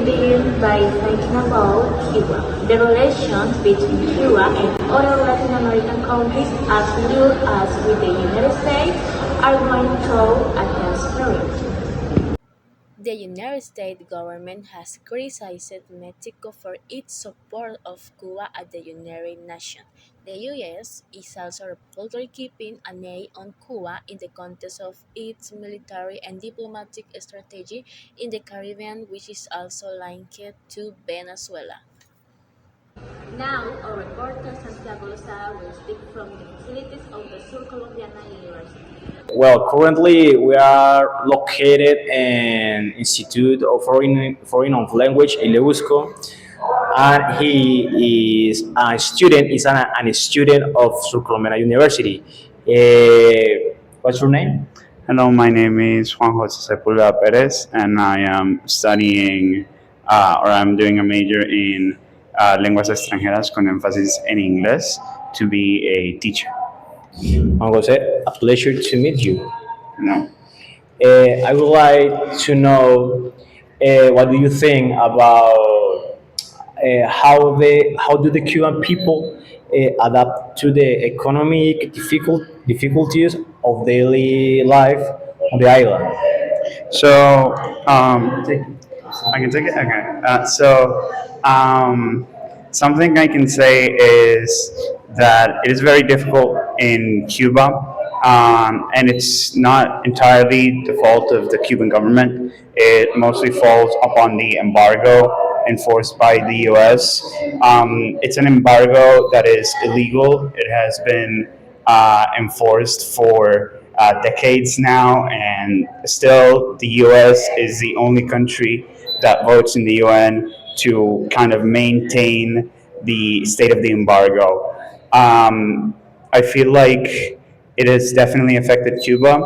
begin by thinking about Cuba. The relations between Cuba and other Latin American countries, as well as with the United States, are going through a tense period. The United States government has criticized Mexico for its support of Cuba at the United Nations. The U.S. is also reportedly keeping an eye on Cuba in the context of its military and diplomatic strategy in the Caribbean, which is also linked to Venezuela. Now, our reporter Santiago Lozada will speak from the facilities of the Surcolombiana University. Well, currently we are located in Institute of Foreign of Language ILEUSCO, and he is a student. Is an student of Surcolombiana University. What's your name? Hello, my name is Juan Jose Sepulveda Perez, and I am studying or I'm doing a major in lenguas extranjeras con énfasis en inglés to be a teacher. Juan Jose, a pleasure to meet you. No. I would like to know what do you think about how do the Cuban people adapt to the economic difficulties of daily life on the island? So I can take it. Okay. Something I can say is that it is very difficult in Cuba, and it's not entirely the fault of the Cuban government. It mostly falls upon the embargo enforced by the U.S. It's an embargo that is illegal. It has been enforced for decades now, and still the U.S. is the only country that votes in the UN to kind of maintain the state of the embargo. I feel like it has definitely affected Cuba.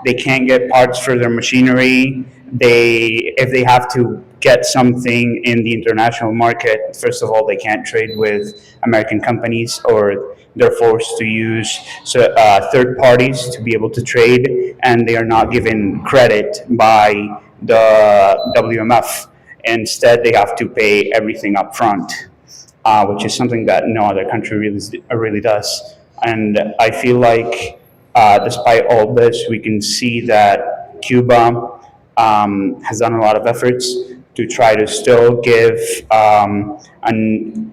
They can't get parts for their machinery. If they have to get something in the international market, first of all, they can't trade with American companies, or they're forced to use third parties to be able to trade, and they are not given credit by the WMF. Instead, they have to pay everything up front, which is something that no other country really does. And I feel like, despite all this, we can see that Cuba has done a lot of efforts to try to still give a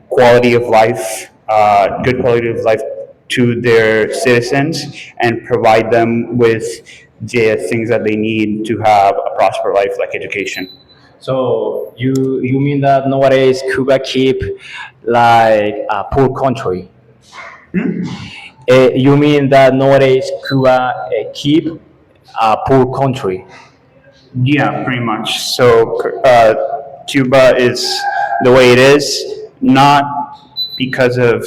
quality of life, good quality of life to their citizens, and provide them with the things that they need to have a prosperous life, like education. So you mean that nowadays Cuba keep like a poor country? You mean that nowadays Cuba keep a poor country? Yeah, pretty much. So Cuba is the way it is, not because of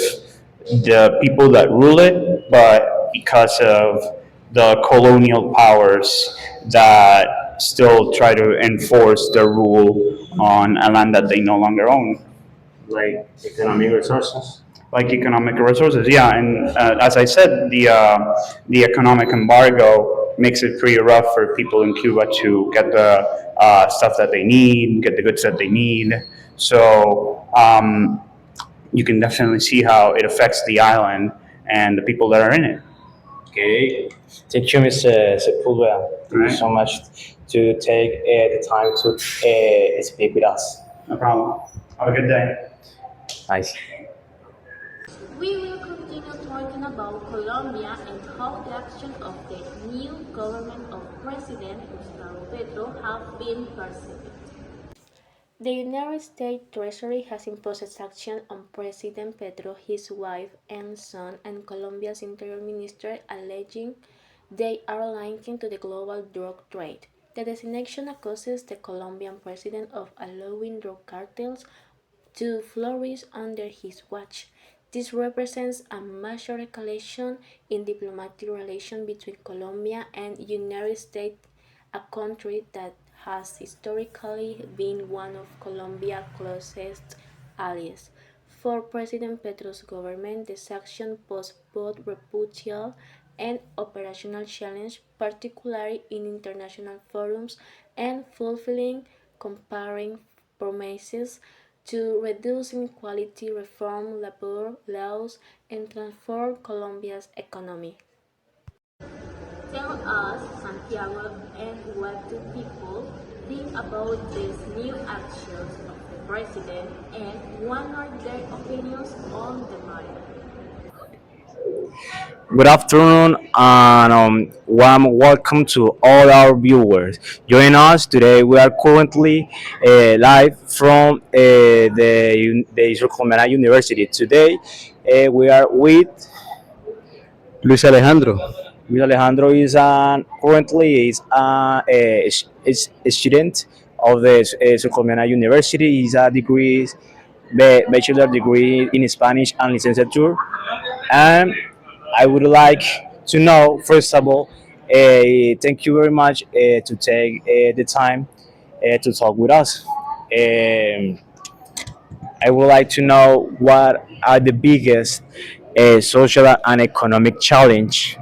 the people that rule it, but because of the colonial powers that still try to enforce their rule on a land that they no longer own. Like economic resources? Like economic resources. Yeah, and as I said, the economic embargo makes it pretty rough for people in Cuba to get the stuff that they need, get the goods that they need. So you can definitely see how it affects the island and the people that are in it. Okay. Thank you, Mr. Sepulveda. Thank you so much to take the time to speak with us. No problem. Have a good day. Nice. We will continue talking about Colombia and how the action of the new government of President Gustavo Petro have been perceived. The United States Treasury has imposed sanctions on President Petro, his wife and son, and Colombia's Interior Minister, alleging they are linked to the global drug trade. The designation accuses the Colombian president of allowing drug cartels to flourish under his watch. This represents a major escalation in diplomatic relations between Colombia and United States, a country that has historically been one of Colombia's closest allies. For President Petro's government, the sanction poses both reputational and operational challenges, particularly in international forums, and fulfilling comparing promises to reduce inequality, reform labor laws, and transform Colombia's economy. Tell us, Santiago, and what do people think about these new actions of the president and what are their opinions on the matter? Good afternoon and warm welcome to all our viewers. Join us today. We are currently live from the Surcolombiana University. Today we are with Luis Alejandro. Luis Alejandro is currently is a student of the Surcolombiana University. He's a bachelor degree in Spanish and licenciature. And I would like to know, first of all, thank you very much to take the time to talk with us. Um, I would like to know what are the biggest social and economic challenge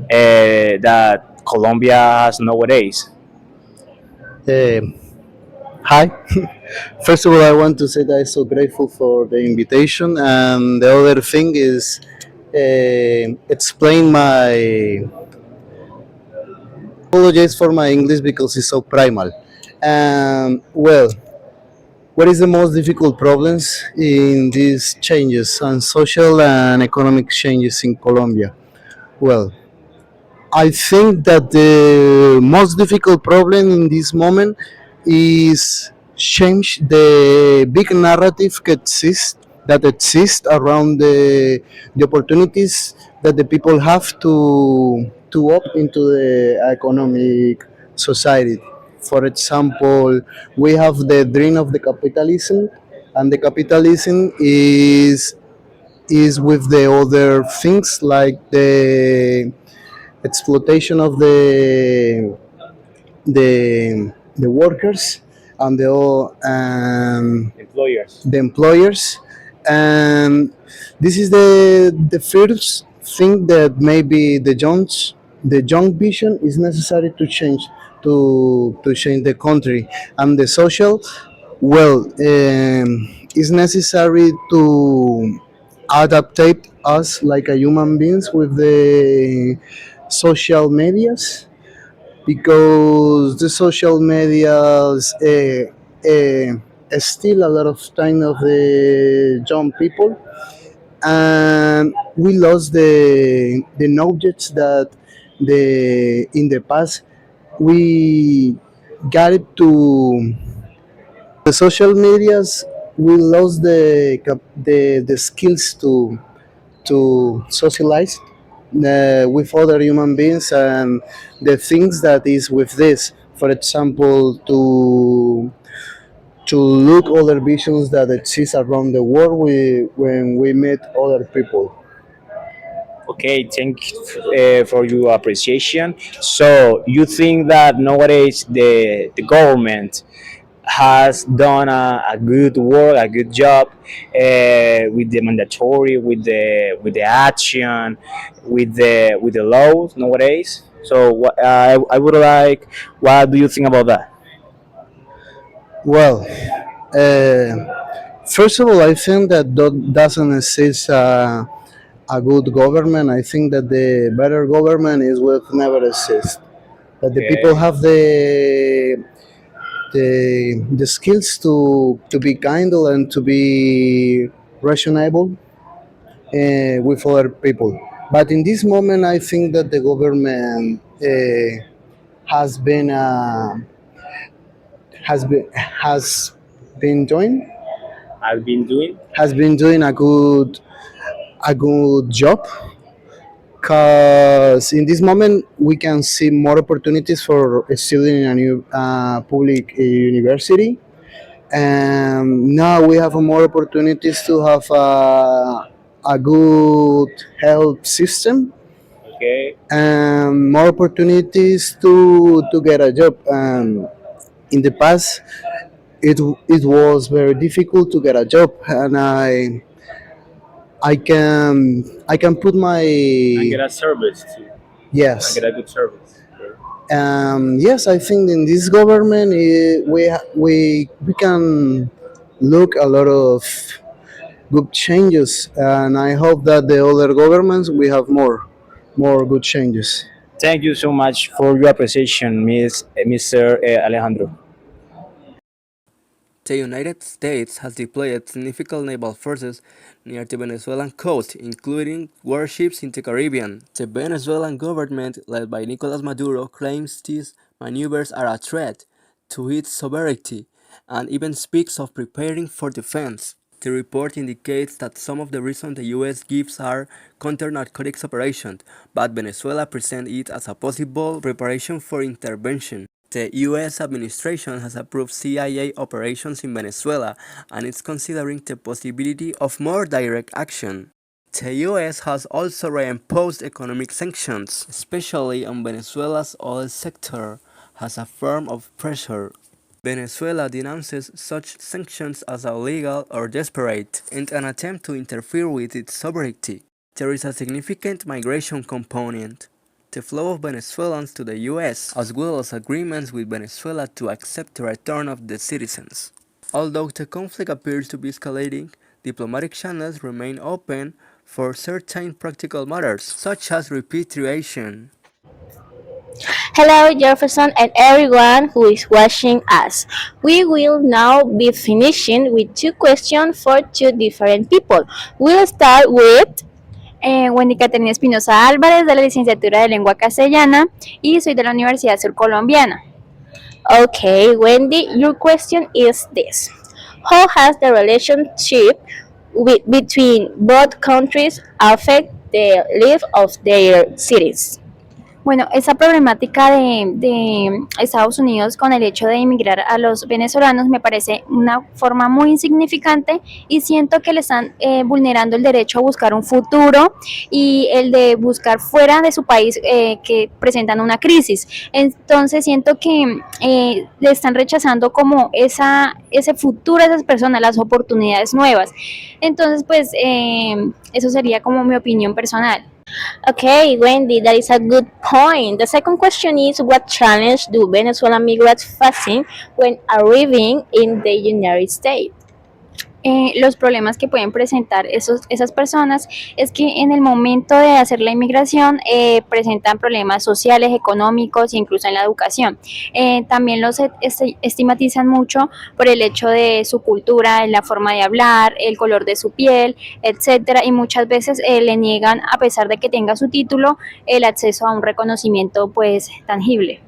that Colombia has nowadays. Uh, Hi. First of all, I want to say that I'm so grateful for the invitation, and the other thing is explain my apologize for my English because it's so primal. Well, what is the most difficult problems in these changes and social and economic changes in Colombia? Well, I think that the most difficult problem in this moment is change the big narrative that exists around the opportunities that the people have to up into the economic society. For example, we have the dream of the capitalism, and the capitalism is with the other things like the exploitation of the workers and Employers. the employers, and this is the first thing that maybe the young vision is necessary to change to change the country. And the social, well, it's necessary to adaptate us like a human beings with the social medias, because the social medias steal a lot of time of the young people, and we lost the knowledge that the in the past we got it to the social medias. We lost the skills to socialize with other human beings, and the things that is with this, for example, to look other visions that exist around the world when we meet other people. Okay, thank you for your appreciation. So you think that nowadays the government has done a good work, a good job with the mandatory, with the action, with the laws nowadays. So I would like, what do you think about that? Well, first of all, I think that doesn't exist a good government. I think that the better government is what never exists. That the people Okay. have the skills to be kind and to be reasonable with other people. But in this moment, I think that the government has been has been doing I've been doing. has been doing a good job, because in this moment we can see more opportunities for studying in a new public university, and now we have more opportunities to have a good health system, Okay. and more opportunities to get a job. In the past, it was very difficult to get a job, and I can put my And get a service too. And yes, get a good service. Okay. Yes, I think in this government we can look a lot of good changes, and I hope that the other governments we have more good changes. Thank you so much for your appreciation, Mr. Alejandro. The United States has deployed significant naval forces near the Venezuelan coast, including warships in the Caribbean. The Venezuelan government, led by Nicolas Maduro, claims these maneuvers are a threat to its sovereignty and even speaks of preparing for defense. The report indicates that some of the reasons the US gives are counter-narcotics operations, but Venezuela presents it as a possible preparation for intervention. The US administration has approved CIA operations in Venezuela and is considering the possibility of more direct action. The US has also reimposed economic sanctions, especially on Venezuela's oil sector, as a form of pressure. Venezuela denounces such sanctions as illegal or desperate in an attempt to interfere with its sovereignty. There is a significant migration component. The flow of Venezuelans to the US, as well as agreements with Venezuela to accept the return of the citizens. Although the conflict appears to be escalating, diplomatic channels remain open for certain practical matters, such as repatriation. Hello, Jefferson, and everyone who is watching us. We will now be finishing with two questions for two different people. We'll start with Wendy Caterina Espinosa Álvarez, de la licenciatura de Lengua Castellana, y soy de la Universidad Surcolombiana. Okay, Wendy, your question is this. How has the relationship between both countries affect the life of their cities? Bueno, esa problemática de Estados Unidos con el hecho de inmigrar a los venezolanos me parece una forma muy insignificante y siento que le están vulnerando el derecho a buscar un futuro y el de buscar fuera de su país que presentan una crisis. Entonces siento que le están rechazando como ese futuro a esas personas, las oportunidades nuevas. Entonces, pues eso sería como mi opinión personal. Okay, Wendy, that is a good point. The second question is, what challenge do Venezuelan migrants facing when arriving in the United States? Los problemas que pueden presentar esas personas es que en el momento de hacer la inmigración presentan problemas sociales, económicos e incluso en la educación. También los estigmatizan mucho por el hecho de su cultura, la forma de hablar, el color de su piel, etcétera, y muchas veces le niegan, a pesar de que tenga su título, el acceso a un reconocimiento pues tangible.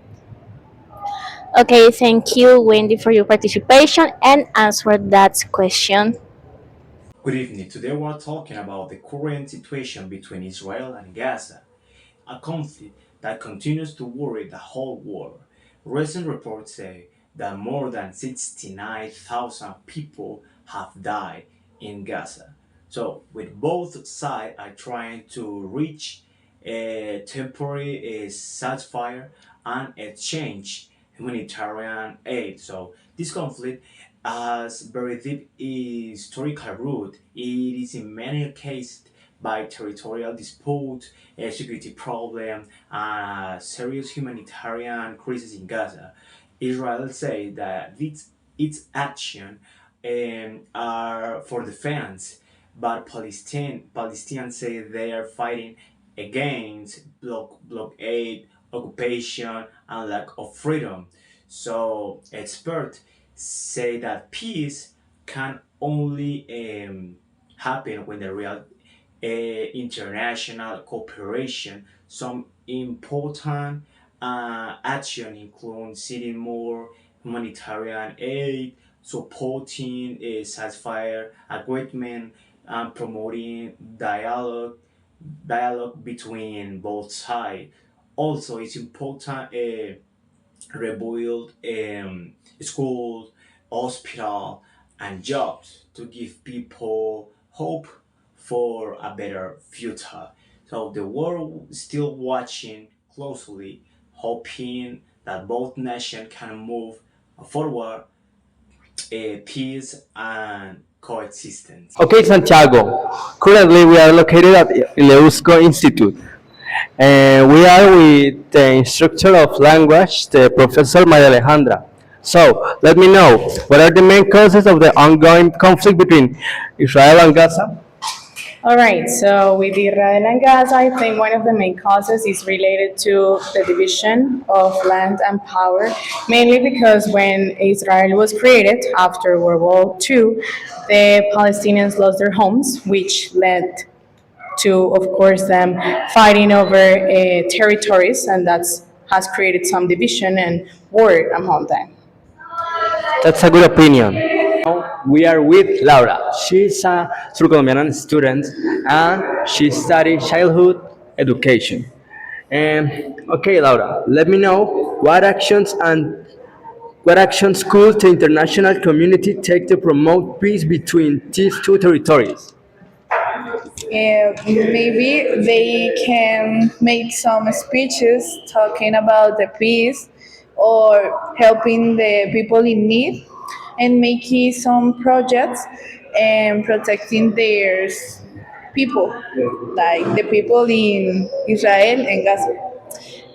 Okay, thank you, Wendy, for your participation and answer that question. Good evening. Today we're talking about the current situation between Israel and Gaza, a conflict that continues to worry the whole world. Recent reports say that more than 69,000 people have died in Gaza. So, with both sides are trying to reach a temporary ceasefire and exchange humanitarian aid. So, this conflict has very deep historical root. It is in many cases by territorial dispute, a security problem, and serious humanitarian crisis in Gaza. Israel says that its action are for defense, but Palestinians say they are fighting against blockade, occupation, and lack of freedom. So experts say that peace can only happen when the real international cooperation. Some important action include sending more humanitarian aid, supporting a ceasefire agreement, and promoting dialogue between both sides. Also, it's important rebuild schools, hospital, and jobs to give people hope for a better future. So the world is still watching closely, hoping that both nations can move forward peace and coexistence. Okay, Santiago. Currently, we are located at ILEUSCO Institute. And we are with the instructor of language, the Professor Maria Alejandra. So, let me know, what are the main causes of the ongoing conflict between Israel and Gaza? All right, so with Israel and Gaza, I think one of the main causes is related to the division of land and power, mainly because when Israel was created after World War II, the Palestinians lost their homes, which led to, of course, them fighting over territories, and that's has created some division and war among them. That's a good opinion. Now we are with Laura. She's a Surcolombian student and she studies childhood education. Okay, Laura, let me know what actions could the international community take to promote peace between these two territories? Maybe they can make some speeches talking about the peace or helping the people in need and making some projects and protecting their people, like the people in Israel and Gaza.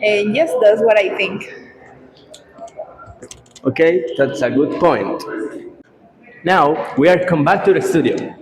And yes, that's what I think. Okay, that's a good point. Now we are come back to the studio.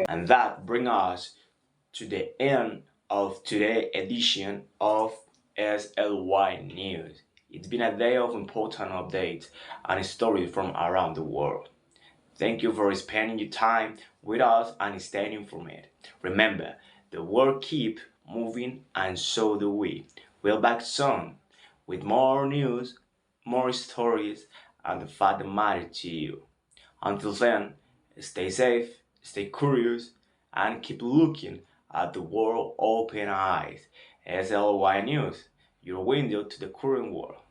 And that brings us to the end of today's edition of SLY News. It's been a day of important updates and stories from around the world. Thank you for spending your time with us and staying informed. Remember, the world keeps moving and so do we. We'll back soon with more news, more stories, and the fact that matter to you. Until then, stay safe, stay curious, and keep looking at the world open eyes. SLY News, your window to the current world.